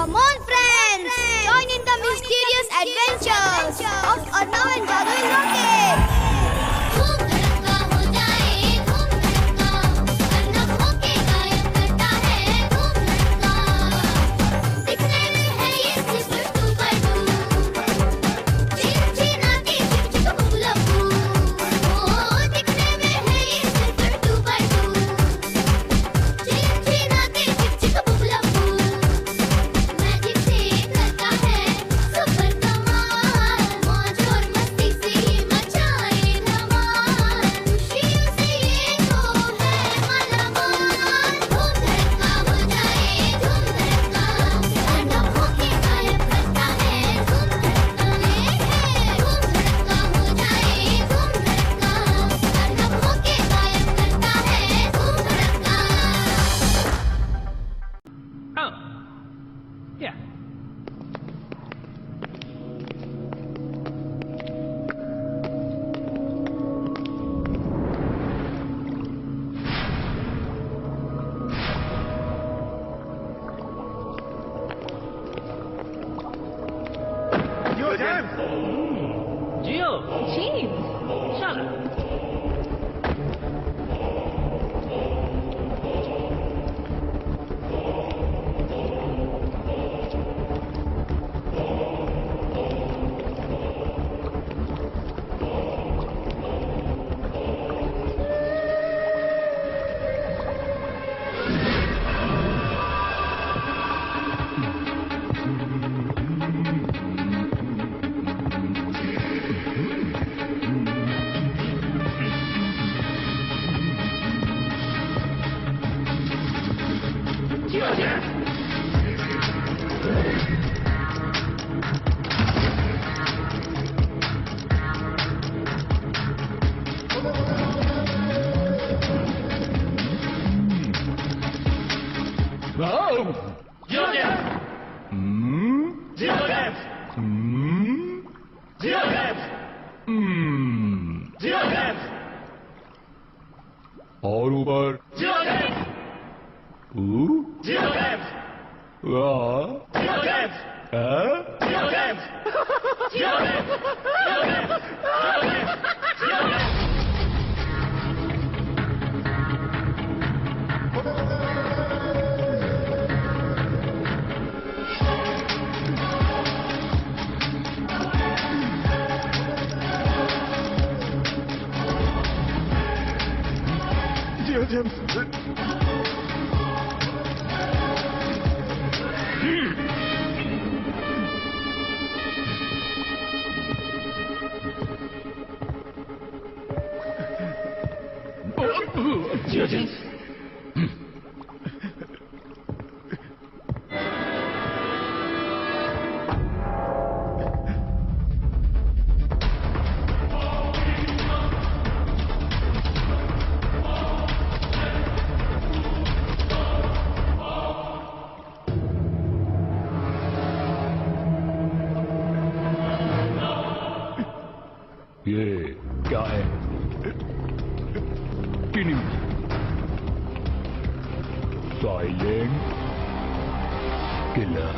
Come on friends, join in the mysterious adventures of Arnav and Jadoo in Rocket. और ऊपर ये क्या है? Silent killer.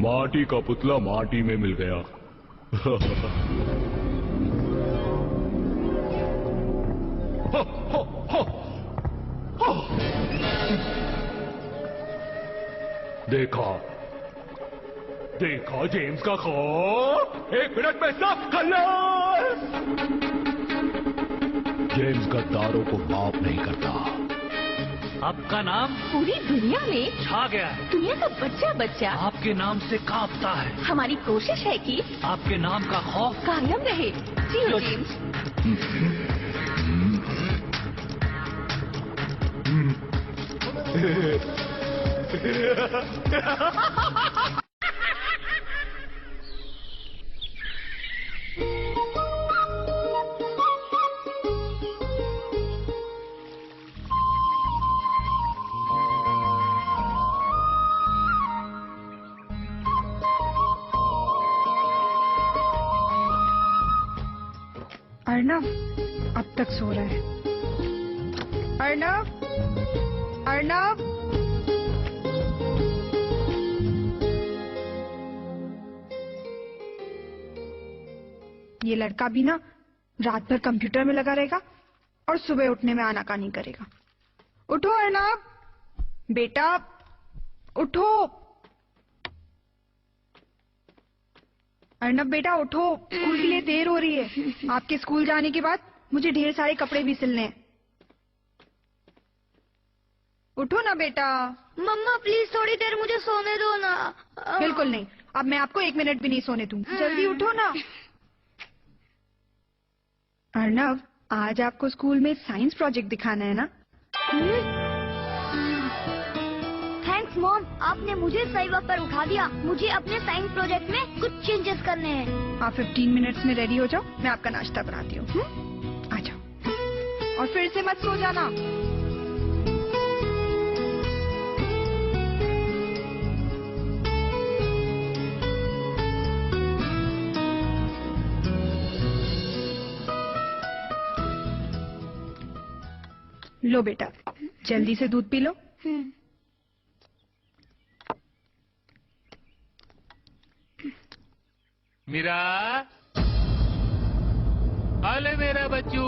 माटी का पुतला माटी में मिल गया। देखा देखा जेम्स का खौफ 1 मिनट में सब खल्लास। जेम्स गद्दारों को माफ नहीं करता। आपका नाम पूरी दुनिया में छा गया है। दुनिया का बच्चा बच्चा आपके नाम से कांपता है। हमारी कोशिश है कि आपके नाम का खौफ कायम रहे। जियो जेम्स। अर्नव अब तक सो रहा है। अर्नव, अर्नव, ये लड़का भी ना रात भर कंप्यूटर में लगा रहेगा और सुबह उठने में आनाकानी करेगा। उठो अर्नव, बेटा उठो। अर्नव बेटा उठो, स्कूल के लिए देर हो रही है। आपके स्कूल जाने के बाद मुझे ढेर सारे कपड़े भी सिलने हैं। उठो ना बेटा। मम्मा प्लीज थोड़ी देर मुझे सोने दो ना। बिल्कुल नहीं, अब मैं आपको 1 मिनट भी नहीं सोने दूंगी। जल्दी उठो ना। अर्नव, आज आपको स्कूल में साइंस प्रोजेक्ट दिखाना है ना? थैंक्स मॉम, आपने मुझे सही वक्त पर उठा दिया। मुझे अपने साइंस प्रोजेक्ट में कुछ चेंजेस करने हैं। आप 15 मिनट्स में रेडी हो जाओ, मैं आपका नाश्ता बनाती हूँ। आ जाओ और फिर से मत सो जाना। लो बेटा, जल्दी से दूध पी लो। मीरा, अले मेरा बच्चू,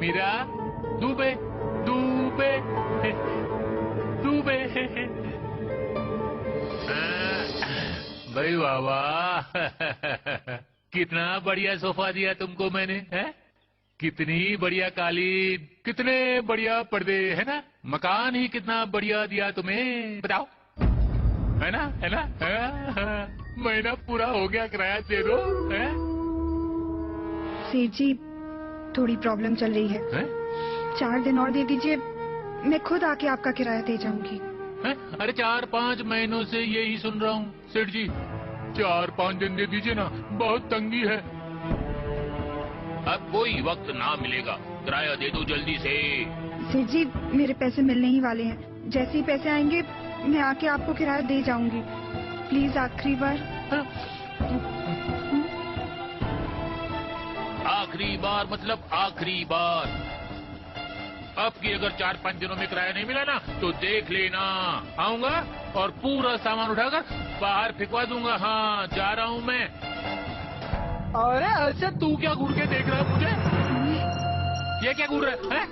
मीरा, दूबे दूबे दूबे। भाई वाह, कितना बढ़िया सोफा दिया तुमको मैंने, है? कितनी बढ़िया कालीन, कितने बढ़िया पर्दे, है ना? मकान ही कितना बढ़िया दिया तुम्हें, बताओ, है ना? है ना? महीना पूरा हो गया, किराया दे दो। है? सेठ जी, थोड़ी प्रॉब्लम चल रही है। 4 दिन और दे दीजिए, मैं खुद आके आपका किराया दे जाऊंगी। है? अरे 4-5 महीनों से यही सुन रहा हूँ सेठ जी। 4-5 दिन दे दीजिए ना, बहुत तंगी है। अब कोई वक्त ना मिलेगा, किराया दे दो जल्दी से। सेठ जी, मेरे पैसे मिलने ही वाले हैं। जैसे ही पैसे आएंगे मैं आके आपको किराया दे जाऊंगी। प्लीज आखिरी बार। आखिरी बार मतलब आखिरी बार। अब की अगर 4-5 दिनों में किराया नहीं मिला ना तो देख लेना, आऊंगा और पूरा सामान उठाकर बाहर फेंकवा दूंगा। हाँ, जा रहा हूँ मैं। अरे अच्छा, तू क्या घूर के देख रहा है मुझे? ये क्या घूर रहा है?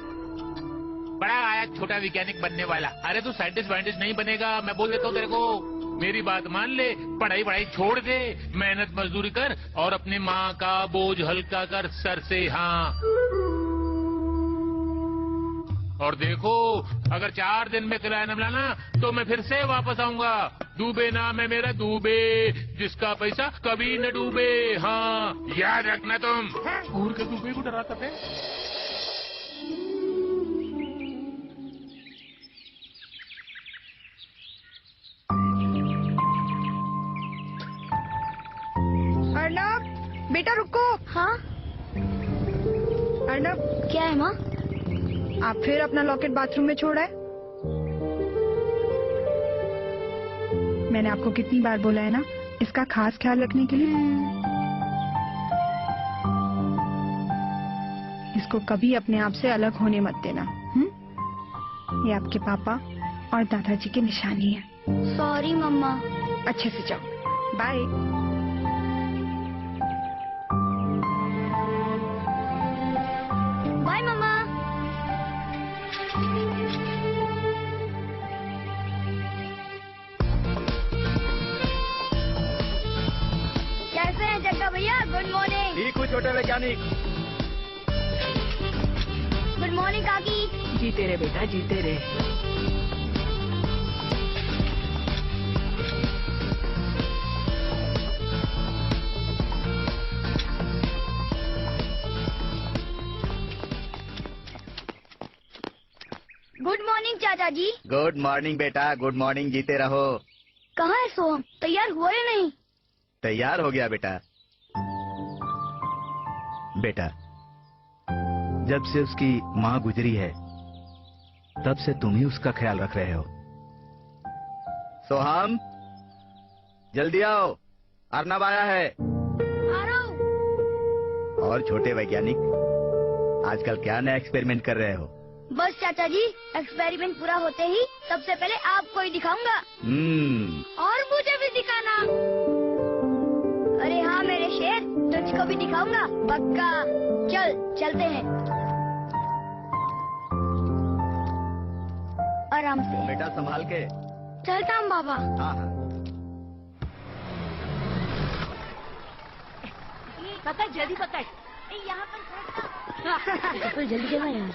बड़ा आया छोटा वैज्ञानिक बनने वाला। अरे तू साइंटिस्ट वाइंटिस्ट नहीं बनेगा, मैं बोल देता हूँ तेरे को। मेरी बात मान ले, पढ़ाई वढ़ाई छोड़ दे, मेहनत मजदूरी कर और अपनी माँ का बोझ हल्का कर सर से। हाँ, और देखो, अगर 4 दिन में किराया न मिला ना तो मैं फिर से वापस आऊंगा। डूबे नाम है मेरा, डूबे, जिसका पैसा कभी न डूबे। हाँ, याद रखना तुम। घूर के डूबे को डराता थे। अर्नव, बेटा रुको। हाँ, अर्नव, क्या है माँ? आप फिर अपना लॉकेट बाथरूम में छोड़ा है। मैंने आपको कितनी बार बोला है ना, इसका खास ख्याल रखने के लिए। इसको कभी अपने आप से अलग होने मत देना। ये आपके पापा और दादाजी की निशानी है। सॉरी मम्मा। अच्छे से जाओ, बाय। बाय मम्मा। कैसे हैं जग्गा भैया? Good morning. ठीक हूँ छोटे वैज्ञानिक। गुड मॉर्निंग काकी। जीते रहे बेटा, जीते रहे। गुड मॉर्निंग चाचा जी। गुड मॉर्निंग बेटा, गुड मॉर्निंग, जीते रहो। कहाँ है सोहम? तैयार हुआ या नहीं? तैयार हो गया बेटा। बेटा, जब से उसकी माँ गुजरी है तब से तुम ही उसका ख्याल रख रहे हो। सोहम, जल्दी आओ, अर्नब आया है। आ रहा हूँ। और छोटे वैज्ञानिक, आजकल क्या नया एक्सपेरिमेंट कर रहे हो? बस चाचा जी, एक्सपेरिमेंट पूरा होते ही सबसे पहले आपको ही दिखाऊंगा। और मुझे भी दिखाना। अरे हाँ मेरे शेर, तुझको भी दिखाऊंगा पक्का। चलते हैं। आराम से बेटा संभाल के। चलता हूँ बाबा। हाँ हाँ। पकड़ जल्दी पकड़। यहाँ पर जल्दी चला यार।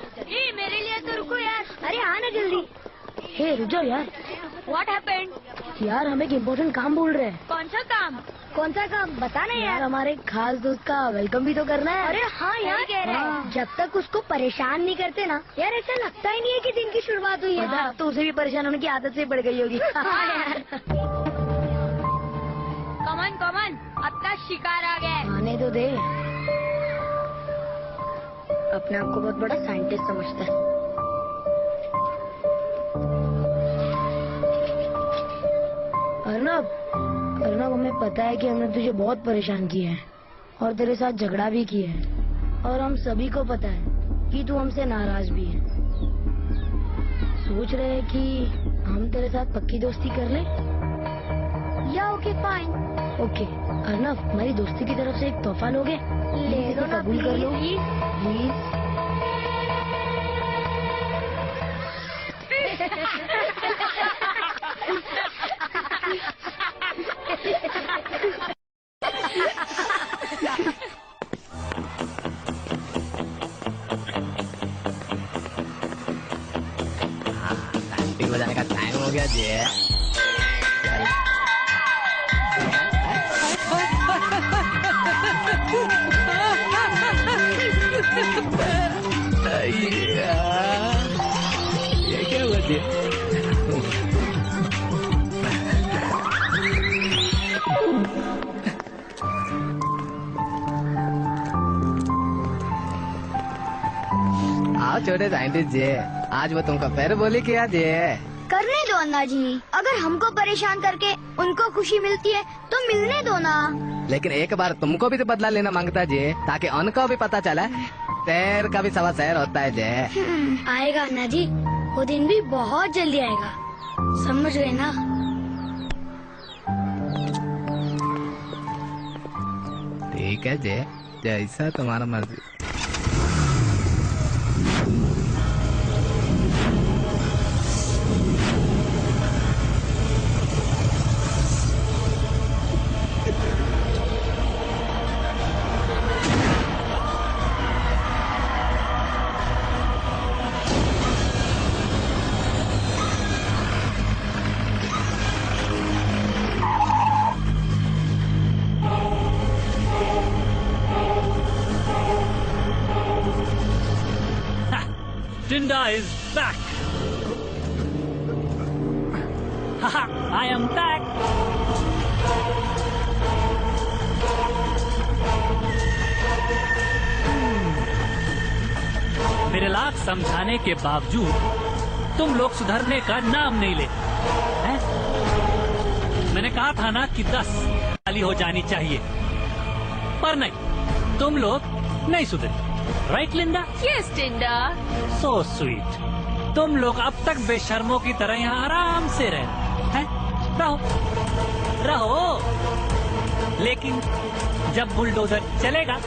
मेरे लिए तो रुको यार। अरे हाँ ना जल्दी। हे रुक जाओ यार। What happened? यार हम एक इम्पोर्टेंट काम बोल रहे हैं। कौन सा काम? कौन सा काम बता ना यार यार। हमारे खास दोस्त का वेलकम भी तो करना है। अरे हाँ यार कह रहे हैं। जब तक उसको परेशान नहीं करते ना यार, ऐसा लगता ही नहीं है कि दिन की शुरुआत हुई है। हाँ, तो उसे भी परेशान होने की आदत से पड़ गई होगी। कमन अपना शिकार आ गया है। आने तो दे। अपने आप को बहुत बड़ा साइंटिस्ट समझता है। अर्नब हमें पता है कि हमने तुझे बहुत परेशान किया है और तेरे साथ झगड़ा भी किया है, और हम सभी को पता है कि तू हमसे नाराज भी है। सोच रहे हैं कि हम तेरे साथ पक्की दोस्ती कर लें? या ओके फाइन। ओके अर्नब, हमारी दोस्ती की तरफ से एक तोहफा लोगे? ले लो ना कबूल कर लो प्लीज। घंटी बजाने का टाइम हो गया जी। ये क्या हुआ जी? आओ छोटे साइंटिस्ट जी, आज वो तुमको पैर बोली किया जी। करने दो अन्ना जी, अगर हमको परेशान करके उनको खुशी मिलती है तो मिलने दो ना। लेकिन एक बार तुमको भी तो बदला लेना मांगता जी, ताकि उनको भी पता चला शहर का भी सवा शहर होता है जी। आएगा अन्ना जी, वो दिन भी बहुत जल्दी आएगा, समझ गए ना। ठीक है जी, जैसा तुम्हारा मर्जी। Tinda is back. Haha, I am back. मेरे लाख समझाने के बावजूद तुम लोग सुधरने का नाम नहीं लेते हैं? मैंने कहा था ना कि 10 खाली हो जानी चाहिए, पर नहीं, तुम लोग नहीं सुधरे। राइट लिंडा? यस टिंडा। So sweet. तुम लोग अब तक बेशर्मों की तरह यहाँ आराम से हैं? रहो। लेकिन जब बुलडोजर चलेगा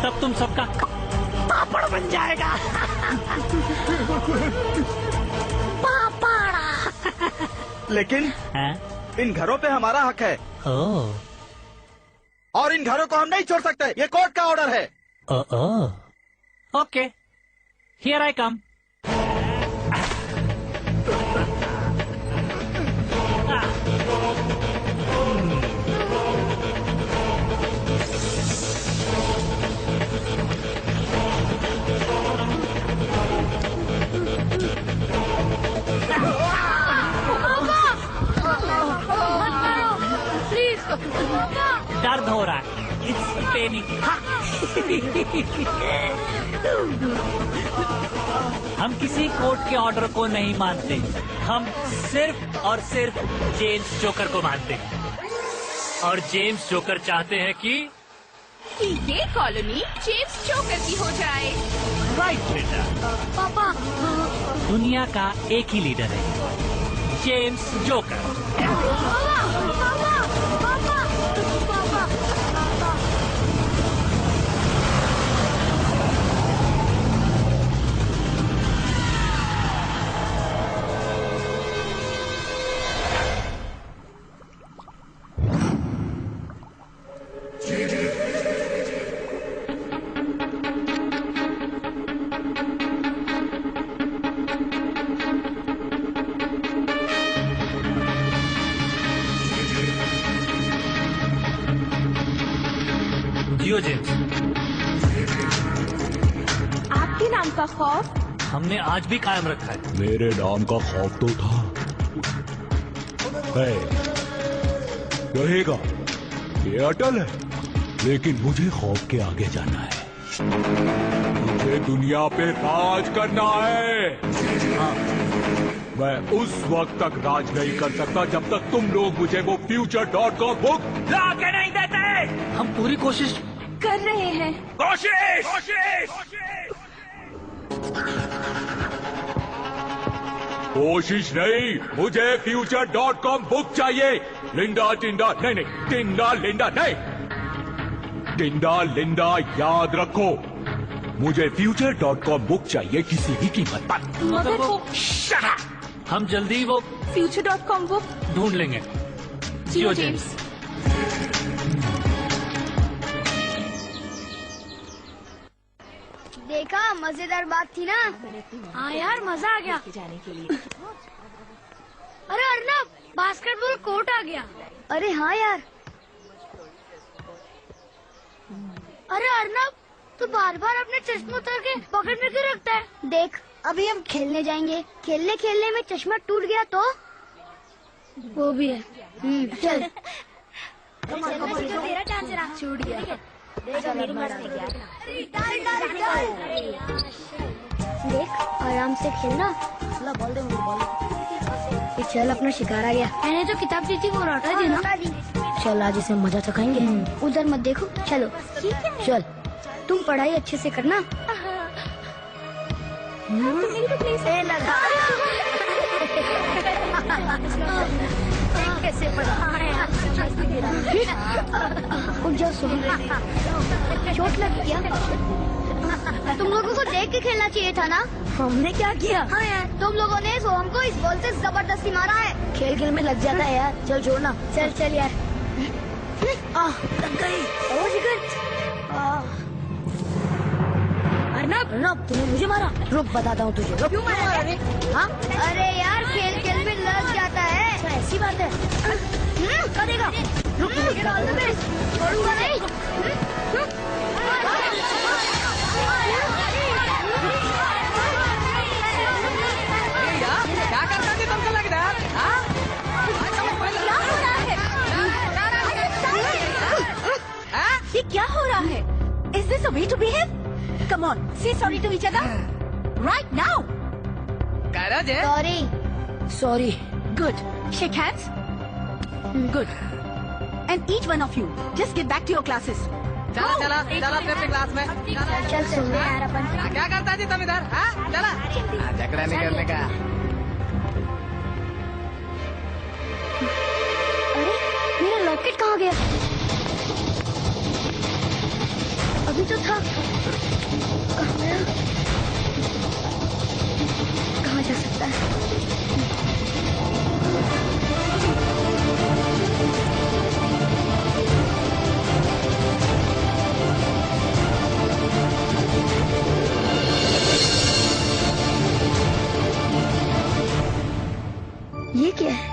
तब तुम सबका पापड़ बन जाएगा। लेकिन हैं? इन घरों पे हमारा हक है ओह, और इन घरों को हम नहीं छोड़ सकते, ये कोर्ट का ऑर्डर है। ओके, हियर आई कम। दर्द हो रहा है, इट्स पेनिंग। हम किसी कोर्ट के ऑर्डर को नहीं मानते, हम सिर्फ और सिर्फ जेम्स जोकर को मानते हैं। और जेम्स जोकर चाहते हैं कि कि ये कॉलोनी जेम्स जोकर की हो जाए। राइट बेटा। पापा दुनिया का एक ही लीडर है, जेम्स जोकर। जियो जेम्स। आपके नाम का खौफ हमने आज भी कायम रखा है। मेरे नाम का खौफ तो था, है, रहेगा, ये अटल है, लेकिन मुझे खौफ के आगे जाना है। मुझे दुनिया पे राज करना है। हाँ। मैं उस वक्त तक राज नहीं कर सकता जब तक तुम लोग मुझे वो future.com बुक ला के नहीं देते। हम पूरी कोशिश कर रहे हैं। कोशिश कोशिश नहीं, मुझे future.com बुक चाहिए। लिंडा टिंडा नहीं, टिंडा लिंडा नहीं, टिंडा लिंडा याद रखो। मुझे future.com बुक चाहिए किसी भी कीमत पर। मगर वो Shut up! हम जल्दी वो future.com बुक ढूंढ लेंगे। जियो जेम्स। देखा, मजेदार बात थी ना। हाँ यार, मजा आ गया। अरे अर्नब, बास्केटबॉल कोर्ट आ गया। अरे हाँ यार। अरे अर्नब, तू बार बार अपने चश्मे उतार के पॉकेट में क्यों रखता है? देख, अभी हम खेलने जाएंगे, खेलने खेलने में चश्मा टूट गया तो वो भी है। चल। तेरा चांस रहा, छूट गया। मेरी मर्जी देख, आराम से खेलना। चल, अपना शिकार आ गया। मैंने जो किताब दी थी वो लौटा दी ना। चल, आज इसे मजा चखाएंगे। उधर मत देखो, चलो। चल। तुम पढ़ाई अच्छे से करना। कैसे चोट लगी क्या? तुम लोगों को देख के खेलना चाहिए था ना। हमने क्या किया? हाँ यार, तुम लोगों ने सोहम को इस बॉल से जबरदस्ती मारा है। खेल खेल में लग जाता है यार। चल छोड़ना। चल चल यार। लग गई। ओ जिगर। अर्नब, तूने मुझे मारा। रुक, बताता हूँ तुझे। क्यों मारा रे? हाँ? अरे यार, खेल खेल में लग जाता है। अच्छा, ऐसी बात है। करेगा। रुक, ऑल द बेस्ट। छोड़ूंगा नहीं। क्या करता थी तुमको लग रहा है? ये क्या हो रहा है? Is this a way to behave? Come on, say sorry to each other. Right now. करो जे। Sorry. Good. Shake hands. Good. And each one of you, just get back to your classes. चला चला चला अपने class में। चल सुन यार अपन। क्या करता थी तुम इधर? हाँ चला। झगड़ा नहीं करने का। अरे, मेरा लॉकेट कहाँ गया? अभी तो था। कहाँ जा सकता है? ये क्या है?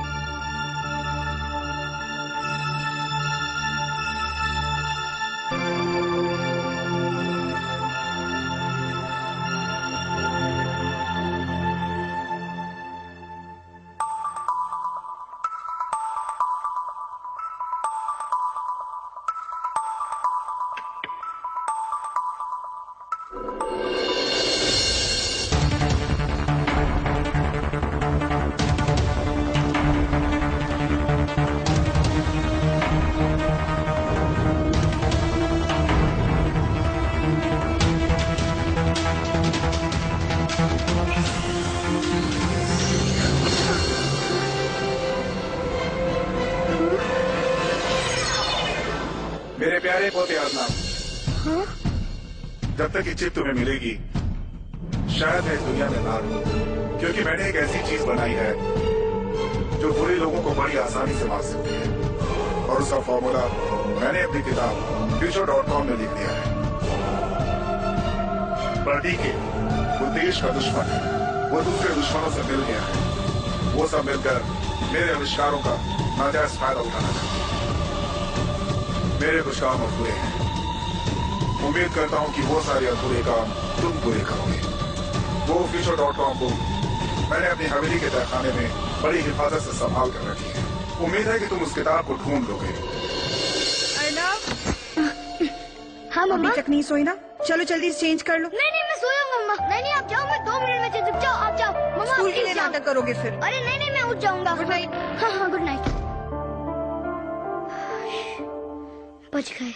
मेरे प्यारे पोते अर्नब, हाँ? जब तक ये चिप तुम्हें मिलेगी शायद मैं इस दुनिया में ना रहूं, क्योंकि मैंने एक ऐसी चीज बनाई है जो बुरे लोगों को बड़ी आसानी से मार सकती है, और उसका फॉर्मूला मैंने अपनी किताब future.com में लिख दिया है। पर के वो देश का दुश्मन है, वो दूसरे दुश्मनों से मिल गया है, वो सब मिलकर मेरे आविष्कारों का नाजायज फायदा उठाना चाहते हैं। मेरे कुछ काम अधूरे हैं, उम्मीद करता हूं कि वो सारे अधूरे काम तुम पूरे करोगे। वो future.com को मैंने अपनी हवेली के तहखाने में बड़ी हिफाजत से संभाल कर रखी है। उम्मीद है कि तुम उस किताब को ढूंढ लोगे। हाँ मम्मा। अभी तक नहीं सोई ना? चलो जल्दी से चेंज कर लो। नहीं नहीं मैं सोया हूँ मम्मा। नहीं नहीं आप जाओ, मैं 2 मिनट में चेंज। जाओ आप जाओ मम्मा। स्कूल के लिए नाटक करोगे फिर? अरे नहीं नहीं मैं उठ जाऊंगा। Good night. हाँ हाँ गुड नाइट। बच गए।